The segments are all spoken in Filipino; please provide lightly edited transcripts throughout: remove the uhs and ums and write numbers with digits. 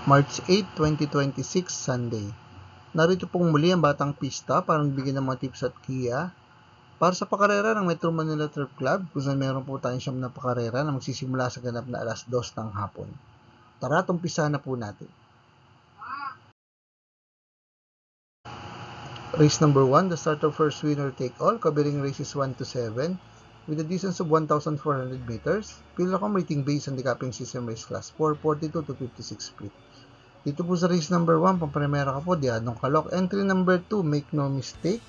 March 8, 2026, Sunday. Narito pong muli ang Batang Pista para bigyan ng mga tips at kiya para sa pakarera ng Metro Manila Turf Club, kung saan meron po tayong siyam na pakarera na magsisimula sa ganap na alas 2 ng hapon. Tara, tumpisa na po natin. Race number 1, the start of first winner take all, covering races 1 to 7 with a distance of 1,400 meters. Pilacom rating based handicapping system race class 442 to 56 split. Dito po sa race number 1, pampremera ka po, Diadong Kalok. Entry number 2, Make No Mistake.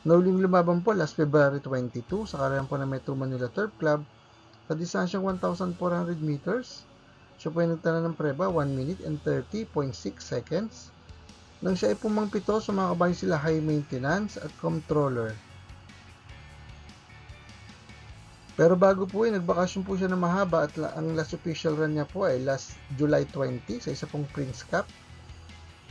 Nauling lumaban po last February 22 sa karera po ng Metro Manila Turf Club sa distansyang 1,400 meters. Siya po ay nagtala ng preba 1 minute and 30.6 seconds. Nang siya ay pumangpito, sumakabayan sila High Maintenance at Controller. Pero bago po nagbakasyon po siya na mahaba at ang last official run niya po ay last July 20 sa isa pong Prince Cup.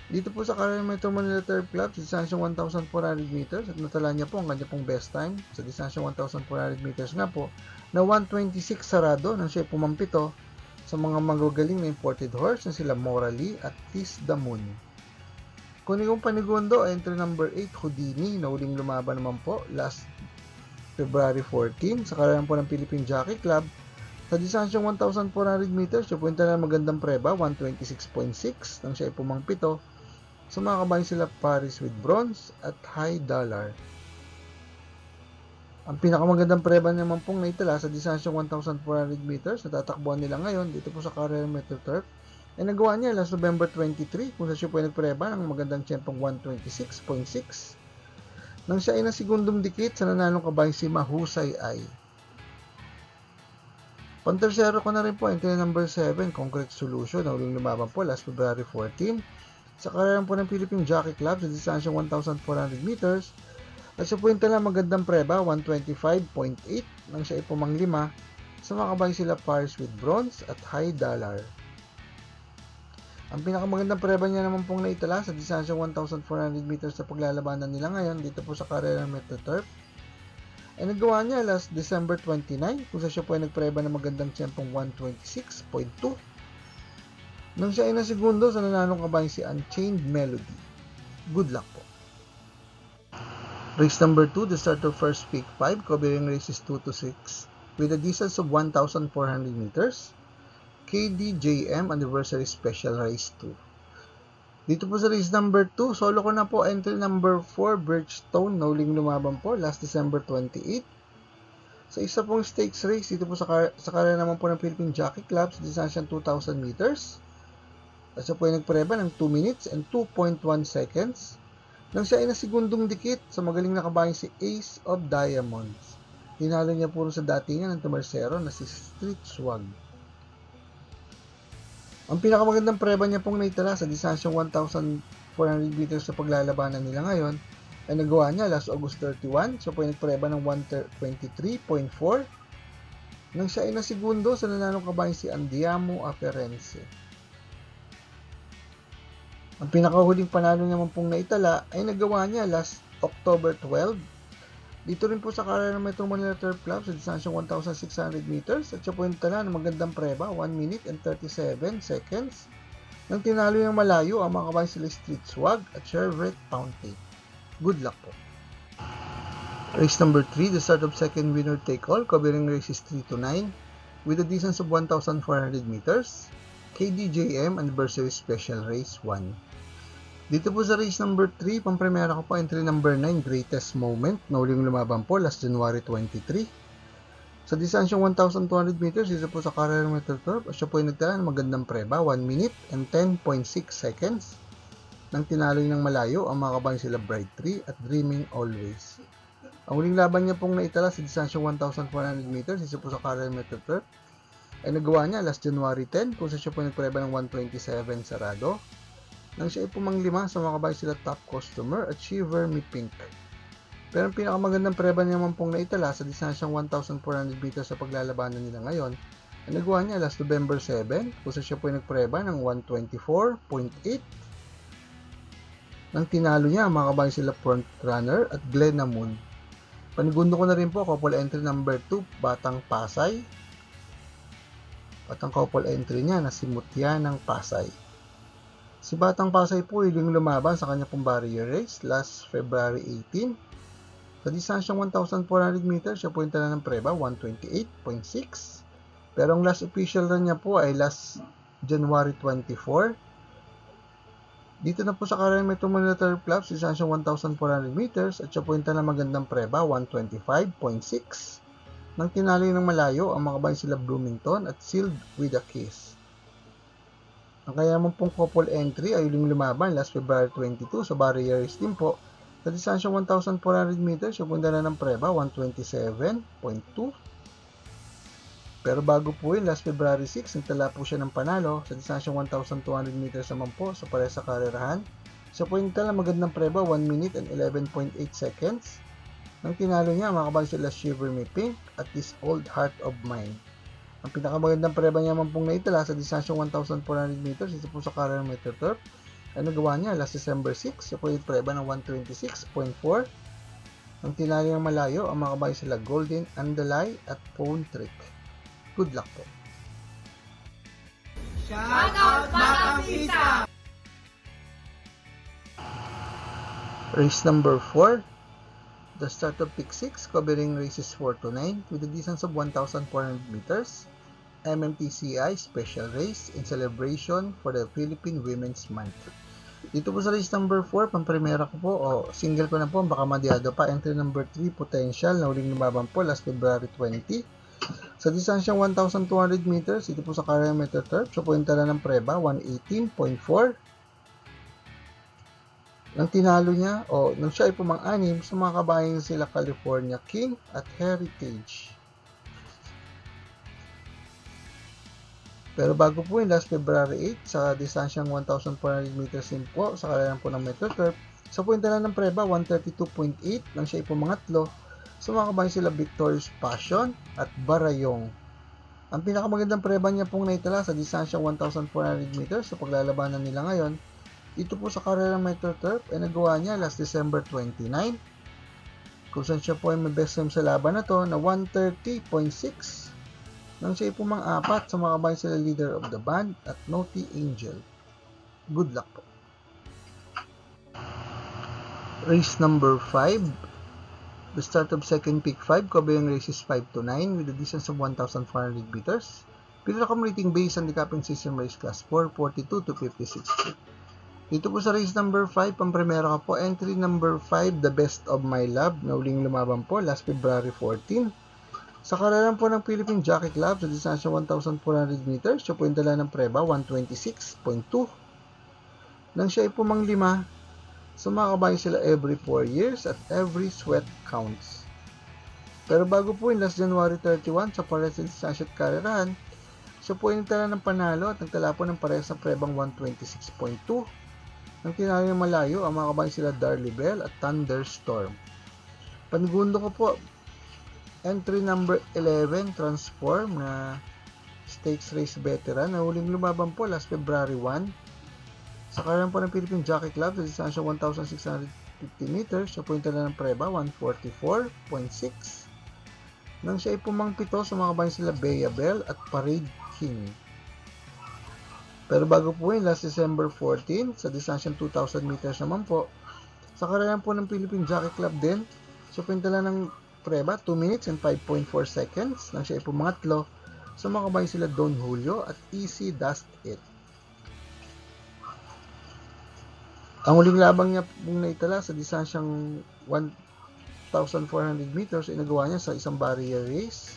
Dito po sa karera Metro Manila Turf Club sa distansyang 1,400 meters at natala niya po ang kanya pong best time sa distansyang 1,400 meters nga po na 1:26 sarado nang siya pumampito sa mga magagaling na imported horse na sila Morally at Tis the Moon. Kunigong Panigundo, entry number 8, Houdini, nauling lumaban naman po last February 14 sa karera po ng Philippine Jockey Club sa distansyang 1,400 meters. Siya punta na magandang preba 1:26.6 nang siya ay pumangpito. Sumakabayan sila Paris with Bronze at High Dollar. Ang pinakamagandang preba naman pong naitala sa distansyang 1,400 meters na tatakbuhan nila ngayon dito po sa karera Metro Turf ay nagawa niya last November 23 kung sa siya po ay nagpreba ng magandang tiyempong 1:26.6 nang siya ay nasigundong dikit sa nanalong kabayan si Mahusay Ay. Pantersero ko na rin po, entry number 7, Concrete Solution, na uling lumaban po last February 14 sa karera po ng Philippine Jockey Club sa distansyang 1,400 meters at siya po yung tala magandang preba 1:25.8 nang siya ay pumanglima sa mga kabayan sila Paris with Bronze at High Dollar. Ang pinakamagandang preba niya naman pong naitala sa distansyang 1,400 meters sa paglalabanan nila ngayon dito po sa karera Metro Turf ay nagawa niya last December 29 kung sa siya po ay nagpreba ng magandang tiyempong 1:26.2 nang siya ay nasigundo sa nanalong kabayan si Unchained Melody. Good luck po. Race number 2, the start of first week 5, covering races 2 to 6 with a distance of 1,400 meters. KDJM Anniversary Special Race 2. Dito po sa race number 2, solo ko na po entry number 4, Bridgestone, nauling lumaban po last December 28. Sa isa pong stakes race, dito po sa karera naman po ng Philippine Jockey Club sa distansyang 2,000 meters. At siya po ay nagpreba ng 2 minutes and 2.1 seconds nang siya ay nasigundong dikit sa magaling na kabayan si Ace of Diamonds. Hinalo niya po sa datingan ng Tumersero na si Street Swag. Ang pinakamagandang preba niya pong naitala sa distansyang 1,400 meters sa paglalabanan nila ngayon ay nagawa niya last August 31. So po ay nagpreba ng 1:23.4 nang siya ay nasigundo sa nanalong kabayan si Andiamo Aferense. Ang pinakahuling panalo naman pong naitala ay nagawa niya last October 12. Dito rin po sa karera ng Metro Manila Turf Club sa distansyang 1,600 meters at siya po yung tala ng magandang preba 1 minute and 37 seconds nang tinalo ng malayo ang mga kabayan sila Street Swag at Chevrolet Fountain. Good luck po. Race number 3, the start of second winner take all, covering races 3 to 9 with a distance of 1,400 meters. KDJM Anniversary Special Race 1. Dito po sa race number 3, pampremera ko po entry number 9, Greatest Moment, na uling lumaban po last January 23. Sa distansyang 1,200 meters, dito po sa karera Metro Turf, at siya po ay nagtala ng magandang preba, 1 minute and 10.6 seconds, nang tinalo ng malayo ang mga kabayan sila Bright Tree at Dreaming Always. Ang uling laban niya pong naitala sa distansyang 1,400 meters, dito po sa karera Metro Turf, ay nagawa niya last January 10, kung sa siya po ay nagpreba ng 1:27 sarado, nang siya ay pumanglima sa mga kabayan sila Top Customer at Shiver Me Pink. Pero ang pinakamagandang preba niya naman pong naitala sa distansyang 1,400 meters sa paglalabanan nila ngayon ay nagawa niya last November 7 kung sa siya po ay nagpreba ng 1:24.8 nang tinalo niya ang mga kabayan sila Front Runner at Glenna Moon. Panigundo ko na rin po couple entry number 2, Batang Pasay at ang couple entry niya na si Mutya ng Pasay. Si Batang Pasay po yung lumaban sa kanya pong barrier race last February 18. Sa distansyang 1,400 meters, siya po yung tala ng preba, 128.6. Pero ang last official run niya po ay last January 24. Dito na po sa Carayan Metro Manila Turf Club, sa distansyang 1,400 meters, at siya po yung tala ng magandang preba, 125.6. Nang tinalo ng malayo, ang mga bayan sila Bloomington at Sealed with a Kiss. Ang kaya naman pong couple entry ay yung lumaban last February 22 sa barrier race din po. Sa distansyang 1,400 meters, siya punta na ng preba, 127.2. Pero bago po yun, last February 6, nagtala po siya ng panalo. Sa distansyang 1,200 meters naman po sa pares sa karerahan. Siya po yung tala magandang preba, 1 minute and 11.8 seconds. Nang tinalo niya, makabahan sila Shiver Me Pink at This Old Heart of Mine. Ang pinakamagandang preba niya man pong naitala sa distansyang 1,400 meters, ito po sa Carayan Metro Turf, ay nagawa niya last December 6, siya po yung preba ng 126.4. Ang tinalo ng malayo, ang makabahan sila Golden Andalay at Phone Trick. Good luck po. Shout out Batang Isa! Race number 4. The start of Pick 6, covering races 4 to 9 with a distance of 1,400 meters. MMTCI special race in celebration for the Philippine Women's Month. Dito po sa race number 4, pang-primera ko po, single ko na po, baka madyado pa. Entry number 3, potential, na uling lumaban po last February 20. Sa distansyang 1,200 meters, ito po sa Carayan Metro Turf, siya po yung tala ng preba, 118.4. Nang tinalo niya, nang siya ay pumang-anim, sa mga kabayan sila California King at Heritage. Pero bago po yung last February 8, sa distansyang 1,400 meters din po, sa kalayan po ng Metro Turf, sa po yung tala ng preba, 132.8, nang siya ay pumangatlo, sa mga kabayan sila Victorious Passion at Barayong. Ang pinakamagandang preba niya pong naitala sa distansyang 1,400 meters sa paglalabanan nila ngayon, dito po sa Carayan Metro Turf ay nagawa niya last December 29, kung saan siya po ay may best time sa laban na to na 130.6 nang siya ay pumang-apat sa mga kabayan sila Leader of the Band at Naughty Angel. Good luck po. Race number 5. The start of second Pick 5, covering races 5 to 9 with a distance of 1,400 meters. Pinaka rating based handicapping system race class 4, 42 to 56 feet. Dito po sa race number 5, pang-primera ka po, entry number 5, The Best of My Love, na uling lumaban po last February 14. Sa karalan po ng Philippine Jockey Club, sa distansya 1,400 meters, siya po yung dala ng preba, 126.2. Nang siya ay pumang-5, sumakabay sila every 4 years at every sweat counts. Pero bago po yung last January 31, sa pares sa distansya at karerahan, siya po yung tala ng panalo at nagtala po ng pares sa prebang 126.2. Nang tinalo ng malayo, ang mga kabayan sila Darley Bell at Thunderstorm. Panigundo ko po, entry number 11, Transform, na stakes race veteran, na huling lumaban po last February 1. Sa karayan po ng Philippine Jockey Club, sa distansya 1,650 meters, siya po yung tala ng preba, 144.6. Nang siya ay pumangpito, sa mga kabayan sila Bea Bell at Parade King. Pero bago po yun, last December 14, sa distansyang 2,000 meters naman po, sa karayan po ng Philippine Jockey Club din, so pintala ng preba, 2 minutes and 5.4 seconds, nang siya ay pumangatlo, sa mga kabayan sila Don Julio at Easy Dust It. Ang huling labang niya pong naitala sa distansyang 1,400 meters ay nagawa niya sa isang barrier race.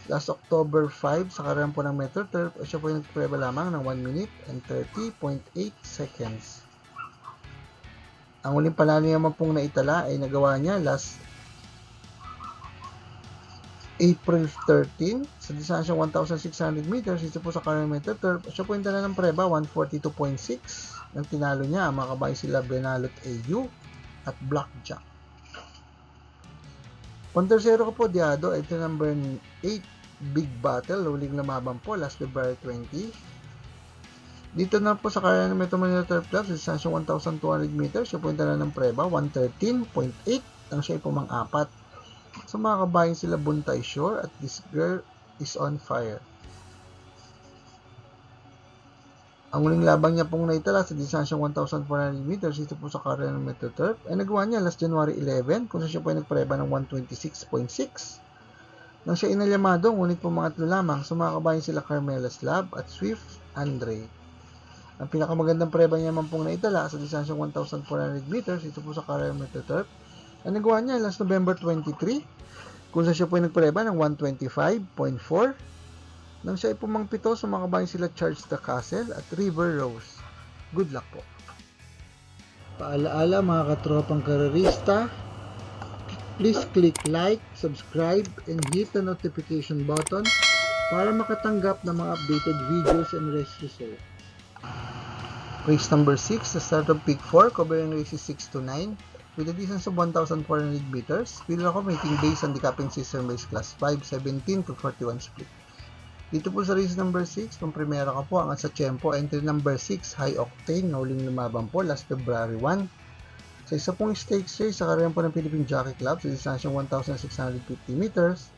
Last October 5, sa karayan po ng Metro Turf, siya po yung nagpreba lamang ng 1 minute and 30.8 seconds. Ang huling panalo naman pong naitala ay nagawa niya last April 13 sa distansyang 1,600 meters. Ito po sa karayan Metro Turf, siya po yung tala ng preba, 142.6. Nang tinalo niya, ang mga kabayan sila Benalot AU at Blackjack. Pang-tercero ko po, Diado, ito number 8, Big Battle, huling lumaban po last February 20. Dito na po sa Carayan Metro Manila Turf Club, sa distansyang 1,200 meters, siya po yung tala ng preba, 113.8, nang siya ay pumang-apat. Sa mga kabayan sila Buntay Shore at This Girl is on Fire. Ang huling labang niya pong naitala sa distansyang 1,400 meters dito po sa karera ng MetroTurf ay nagawa niya last January 11 kung saan siya po ay nagpreba ng 126.6. Nang siya inalyamado, ngunit po mga 3 lamang, sumakabayan sila Carmela Slab at Swift Andre. Ang pinakamagandang preba niya man pong naitala sa distansyang 1,400 meters dito po sa karera ng MetroTurf ay nagawa niya last November 23 kung saan siya po ay nagpreba ng 125.4. Nang siya ay pumangpito, sumakabayan sila Charge the Castle at River Rose. Good luck po. Paalaala mga katropang karerista, please click like, subscribe, and hit the notification button para makatanggap ng mga updated videos and race results. Race number 6, the start of Peak 4, covering races 6 to 9, with a distance of 1,400 meters. Winner ako making based on the capping system race class 5, 17 to 41 split. Dito po sa race number 6, pang primera ka po, ang sa Tiempo, entry number 6, High Octane, na huling lumaban po last February 1. Sa isa pong stakes race, sa karera po ng Philippine Jockey Club, sa distansyang 1,650 meters,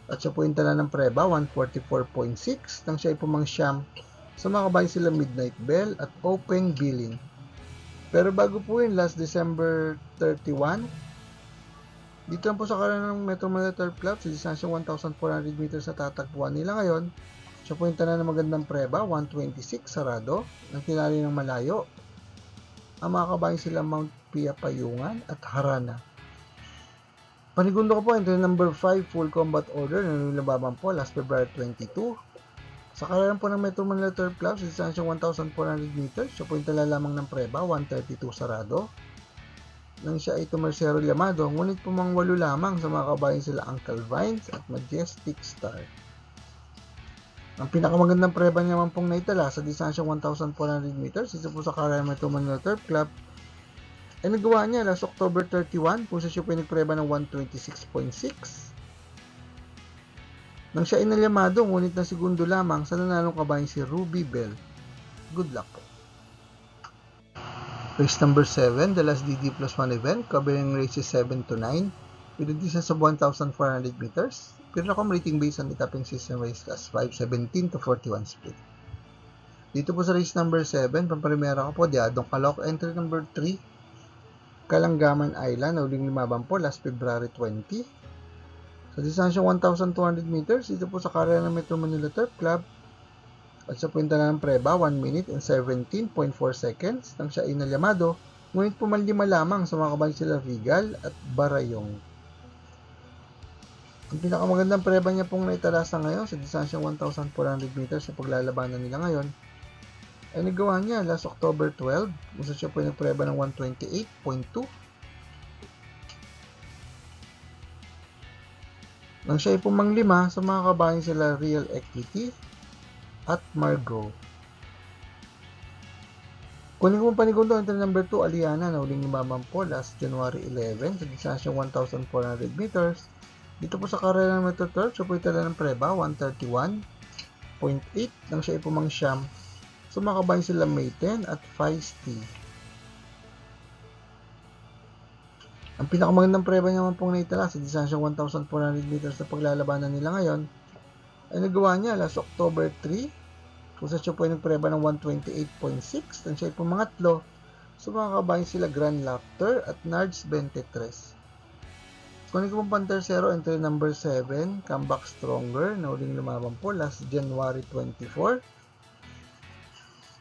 at siya po yung tala ng preba, 144.6, nang siya ay pumangsyam, sumakabayan sila Midnight Bell at Open Billing. Pero bago po yun, last December 31, dito lang po sa karera ng Metro Manila Turf Club, sa distansyang 1,400 meters na tatagpuan nila ngayon, siya po yung tala ng magandang preba, 126 sarado, ng tinali ng malayo. Ang mga kabayan sila Mount Pia Payungan at Harana. Panigundo ko po, entry number 5, Full Combat Order, na nilababan po last February 22. Sa karera po ng Metro Manila Turf Club, sa distansyang 1,400 meters, siya po yung tala lamang ng preba, 132 sarado. Nang siya ay tumersero llamado, ngunit pumangwalo lamang sa mga kabayan sila Uncle Vines at Majestic Star. Ang pinakamagandang preba niya man pong naitala sa distansyang 1,400 meters, isa po sa karera ng Metro Manila Turf Club, ay nagawa niya last October 31 kung sa siya po ay nagpreba ng 126.6. Nang siya ay nalyamado, ngunit na segundo lamang sa nanalong kabayan si Ruby Bell. Good luck po. Race number 7, the last DD plus 1 event, covering races 7 to 9, with a distance of 1,400 meters. Pero ako rating based on the capping system race class 5, 17 to 41 split. Dito po sa race number 7, pamprimera ko po, Diadong Calooc, entry number 3, Kalanggaman Island, na huling lumaban po last February 20. Sa distansyang 1,200 meters, dito po sa karera ng Metro Manila Turf Club, at sa punta na ng preba, 1 minute and 17.4 seconds, nang siya ay nalyamado, ngunit pumalima lamang sa mga kabayan sila Regal at Barayong. Ang pinakamagandang preba niya pong naitala sa ngayon sa distansyang 1,400 meters sa paglalabanan nila ngayon, ay nagawa niya last October 12, kung siya po ay nagpreba ng 128.2. Nang siya ay pumanglima sa mga kabayan sila Real Equity at Margot. Kunin ko panigundo, entry number 2, Aliana, na huling lumaban po last January 11 sa distansyang 1,400 meters. Dito po sa karera ng Metro Turf, siya po itala ng preba, 131.8, nang siya ay pumangsyam. Sumakabayan sila Mayten at Feisty. Ang pinakamagandang preba niya man pong naitala sa distansyang 1,400 meters na paglalabanan nila ngayon, ay nagawa niya last October 3, kung sa siya po ay nagpreba ng 128.6, nang siya ay pumangatlo, sumakabayan sila Grand Laughter at Nards 23. Kunin ko pong pantersero, entry number 7, Comeback Stronger, na huling lumaban po last January 24.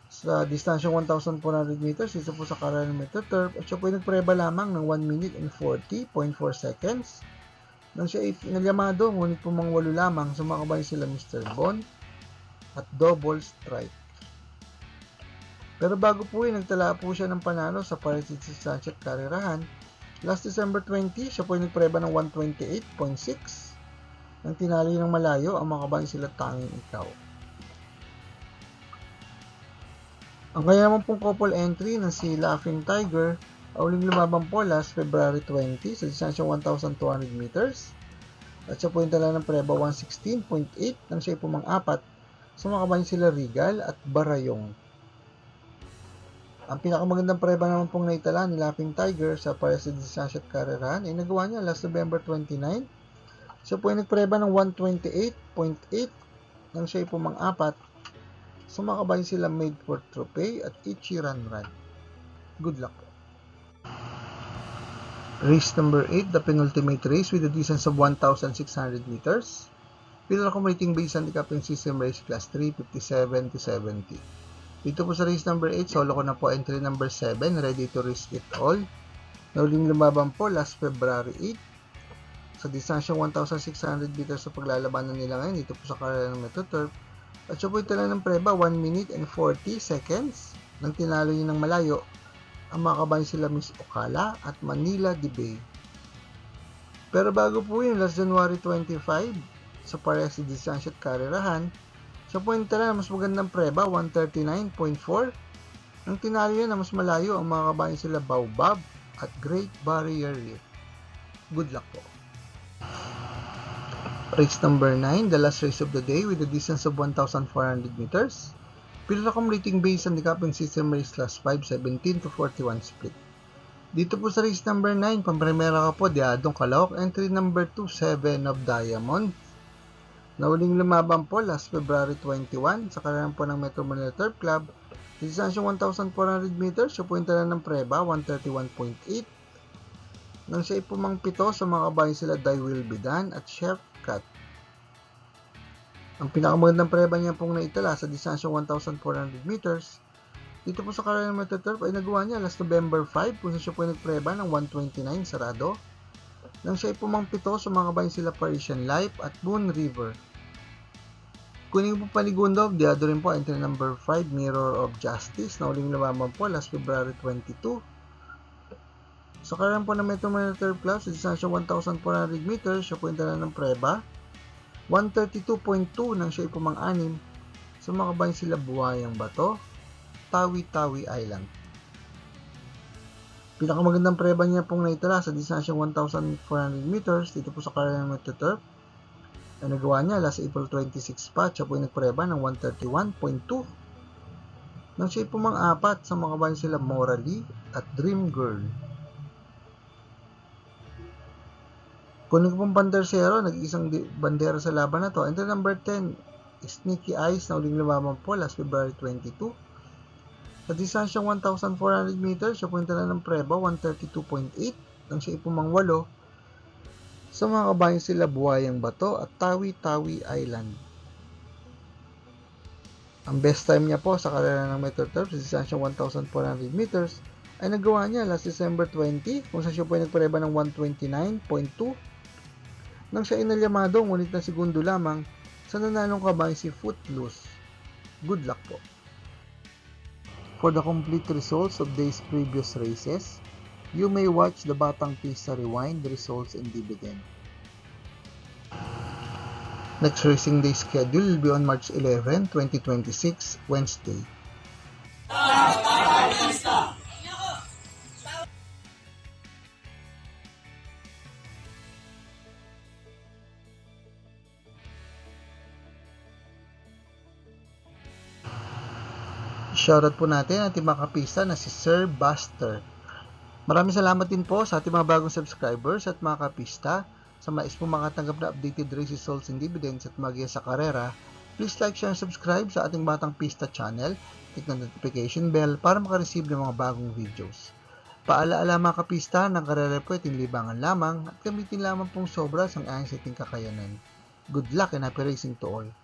Sa distansyang 1,400 meters, dito po sa karera ng Metro Turf, at siya po ay nagpreba lamang ng 1 minute and 40.4 seconds. Nang siya ay nalyamado, ngunit pumangwalo lamang, sumakabayan sila Mr. Bon at Double Strike. Pero bago po yun, nagtala po siya ng panalo sa Paris Sunset Karerahan. Last December 20, siya po ay nagpreba ng 128.6. Nang tinali ng malayo, ang mga kabayan sila Tanging Ikaw. Ang kanya naman pong couple entry ng si Laughing Tiger, uling lumaban po last February 20 sa distansyang 1,200 meters. At siya po yung tala ng preba 116.8 nang siya pumang-apat. Sumakabayan sila Regal at Barayong. Ang pinakamagandang preba naman pong naitala ni Laughing Tiger sa Paris Sunset Karerahan ay nagawa niya last November 29. Siya po yung nagpreba ng 128.8 nang siya pumang-apat. Sumakabay sila Made for Trophy at Ichiran Run. Good luck po. Race number 8, the penultimate race with a distance of 1,600 meters. Pillar accommodating base handicapping system race class 3, 57 to 70. Dito po sa race number 8, solo ko na po entry number 7, ready to risk it all. Nauling lumaban po last February 8. Sa distansyang 1,600 meters sa paglalabanan nila ngayon, dito po sa karera ng Metro Turf. At siya po ito lang ng preba, 1 minute and 40 seconds. Nang tinalo niya ng malayo, ang mga kabayan sila Miss Ocala at Manila Debay. Pero bago po yun, last January 25, sa parehas sa distansya at karerahan, siya po yung tala na mas magandang preba, 139.4. Nang tinalo yan na mas malayo, ang mga kabayan sila Baobab at Great Barrier Reef. Good luck po. Race number 9, the last race of the day with a distance of 1,400 meters. Pillar accommodating base handicapping system race class 5, 17 to 41 split. Dito po sa race number 9, pampremera ka po, Diadong Calooc, entry number 2, 7 of Diamond. Nauling lumaban po last February 21 sa kararan po ng Metro Manila Turf Club. Distansyong 1,400 meters, siya po yung tala ng preba, 131.8. Nang siya ipumang pito sa mga kabayan sila Daiwil Bidan at Chef Cut. Ang pinakamagandang preba niya pong naitala sa distansyong 1,400 meters. Dito po sa karera ng Metro Turf ay nagawa niya last November 5 kung siya po ay nagpreba ng 129 sarado. Nang siya ay pumangpito sa mga kabayan sila Parisian Life at Moon River. Kuning po panigundo, diado rin po entry number 5 Mirror of Justice na uling lumaban po last February 22. Sa karera po ng Metro Manila Turf Club sa distansyong 1,400 meters, siya po yung tala ng preba. 132.2 nang siya ipumang-anim sa mga kabayan sila Buhayang Bato, Tawi-Tawi Island. Pinakamagandang preba niya pong naitala sa distansyang 1,400 meters dito po sa karera ng Metro Turf ay nagawa niya last April 26 pa, siya po yung nagpreba ng 131.2 nang siya ipumang-apat sa mga kabayan sila Morally at Dream Girl. Kuning pong pandersero, nag-iisang bandera sa laban na to. Entry number 10, Sneaky Eyes na uling lumaban po last February 22. Sa distansyang 1,400 meters, siya po yung tala ng preba, 132.8 nang siya ipumang 8 sa mga kabayan sila Buhayang Bato at Tawi-Tawi Island. Ang best time niya po sa karera ng Metro Turf sa distansyang 1,400 meters ay nagawa niya last December 20 kung saan siya po yung nagpreba ng 129.2 nang siya inalyamado, ngunit na segundo lamang sa nanalong kabayan si Footloose. Good luck po. For the complete results of these previous races, you may watch the Batang Pista Rewind results and dividend. Next racing day schedule will be on March 11, 2026, Wednesday. Shoutout po natin ang ating mga kapista na si Sir Buster. Maraming salamat din po sa ating mga bagong subscribers at mga kapista. Sa mais po makatanggap na updated race results and dividends at magiya sa karera, please like, share, and subscribe sa ating Batang Pista channel. Click ng notification bell para makareceive ng mga bagong videos. Paalaala mga kapista, ng karera po iting libangan lamang at gamitin lamang pong sobra sa ayon sa ating kakayanan. Good luck and happy racing to all!